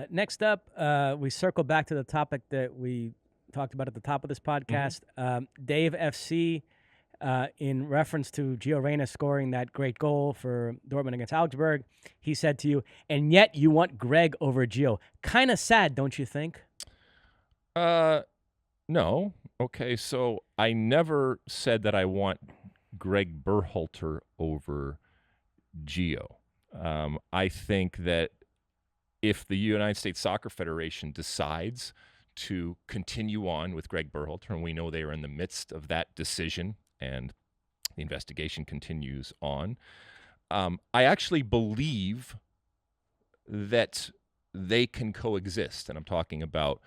Next up, we circle back to the topic that we talked about at the top of this podcast. Dave FC, in reference to Gio Reyna scoring that great goal for Dortmund against Augsburg, he said to you, and yet you want Gregg over Gio. Kind of sad, don't you think? No. Okay, so I never said that I want Gregg Berhalter over Gio. I think that if the United States Soccer Federation decides to continue on with Gregg Berhalter, and we know they are in the midst of that decision, and the investigation continues on, I actually believe that they can coexist, and I'm talking about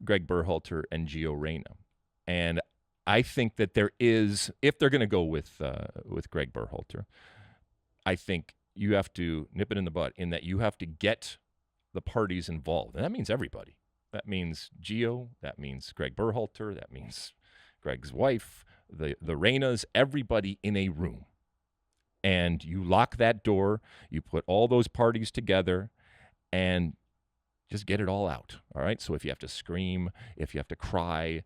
Gregg Berhalter and Gio Reyna. And I think that there is, if they're going to go with Gregg Berhalter, I think you have to nip it in the bud in that you have to get the parties involved. And that means everybody. That means Gio, that means Gregg Berhalter, that means Gregg's wife, the Reynas, everybody in a room. And you lock that door, you put all those parties together, and just get it all out, all right? So if you have to scream, if you have to cry,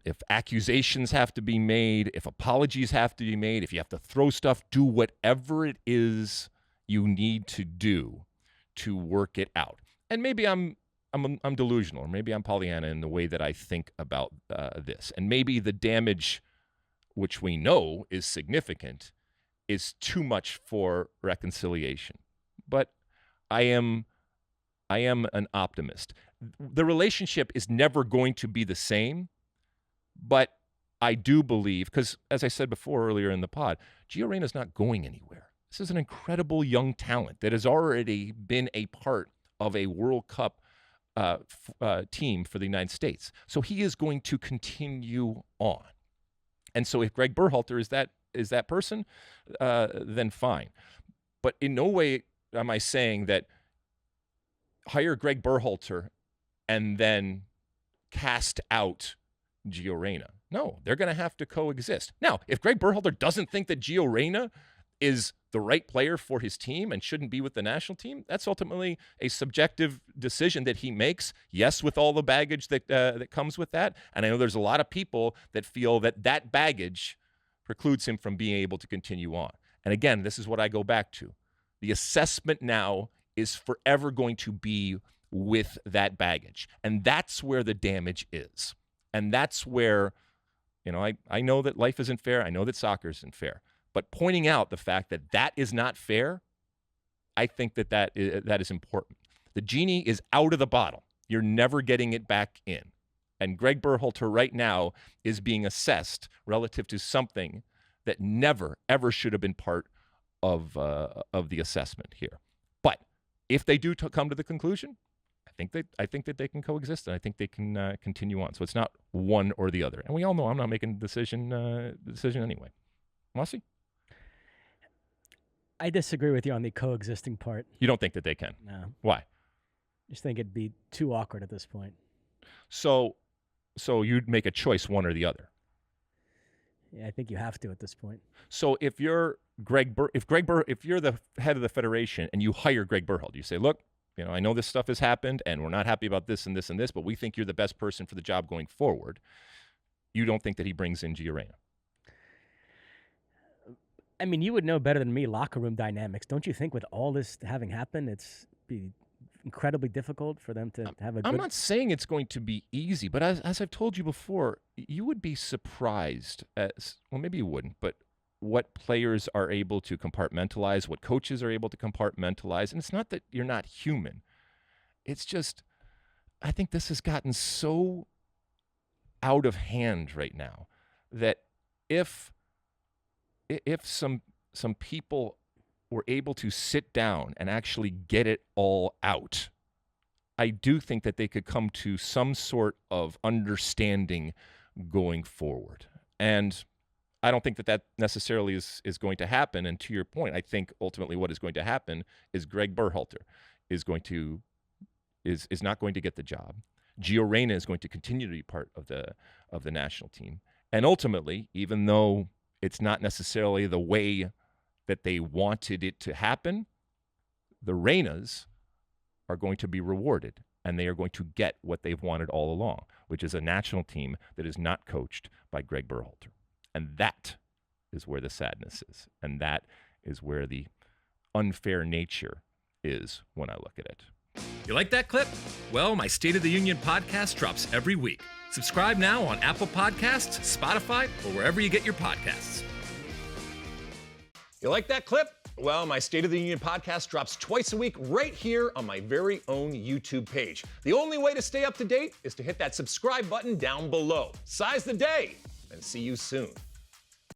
if accusations have to be made, if apologies have to be made, if you have to throw stuff, do whatever it is you need to do to work it out. And maybe I'm delusional, or maybe I'm Pollyanna in the way that I think about this. And maybe the damage, which we know is significant, is too much for reconciliation. But I am an optimist. The relationship is never going to be the same, but I do believe, because as I said before earlier in the pod, Gio Reyna is not going anywhere. This is an incredible young talent that has already been a part of a World Cup team for the United States. So he is going to continue on. And so if Gregg Berhalter is that person, then fine. But in no way am I saying that hire Gregg Berhalter and then cast out Gio Reyna. No, they're going to have to coexist. Now, if Gregg Berhalter doesn't think that Gio Reyna is the right player for his team and shouldn't be with the national team, that's ultimately a subjective decision that he makes. Yes, with all the baggage that comes with that. And I know there's a lot of people that feel that baggage precludes him from being able to continue on. And again, this is what I go back to. The assessment now is forever going to be with that baggage. And that's where the damage is. And that's where, I know that life isn't fair. I know that soccer isn't fair. But pointing out the fact that that is not fair, I think that is important. The genie is out of the bottle. You're never getting it back in. And Gregg Berhalter right now is being assessed relative to something that never, ever should have been part of the assessment here. But if they do come to the conclusion, I think that they can coexist, and I think they can continue on. So it's not one or the other. And we all know I'm not making the decision anyway. Mosse? I disagree with you on the coexisting part. You don't think that they can? No. Why? Just think it'd be too awkward at this point. So you'd make a choice, one or the other. Yeah, I think you have to at this point. So if you're if you're the head of the federation and you hire Gregg Berhalter, you say, look, I know this stuff has happened and we're not happy about this and this and this, but we think you're the best person for the job going forward. You don't think that he brings in Gio Reyna? I mean, you would know better than me locker room dynamics. Don't you think with all this having happened, it's be incredibly difficult for them to have a good... I'm not saying it's going to be easy, but as I've told you before, you would be surprised maybe you wouldn't, but what players are able to compartmentalize, what coaches are able to compartmentalize. And it's not that you're not human. It's just, I think this has gotten so out of hand right now that if some people were able to sit down and actually get it all out, I do think that they could come to some sort of understanding going forward. And I don't think that necessarily is going to happen. And to your point, I think ultimately what is going to happen is Gregg Berhalter is not going to get the job. Gio Reyna is going to continue to be part of the national team. And ultimately, even though it's not necessarily the way that they wanted it to happen, the Reynas are going to be rewarded, and they are going to get what they've wanted all along, which is a national team that is not coached by Gregg Berhalter. And that is where the sadness is, and that is where the unfair nature is when I look at it. You like that clip? Well, my State of the Union podcast drops every week. Subscribe now on Apple Podcasts, Spotify, or wherever you get your podcasts. You like that clip? Well, my State of the Union podcast drops twice a week right here on my very own YouTube page. The only way to stay up to date is to hit that subscribe button down below. Size the day, and see you soon.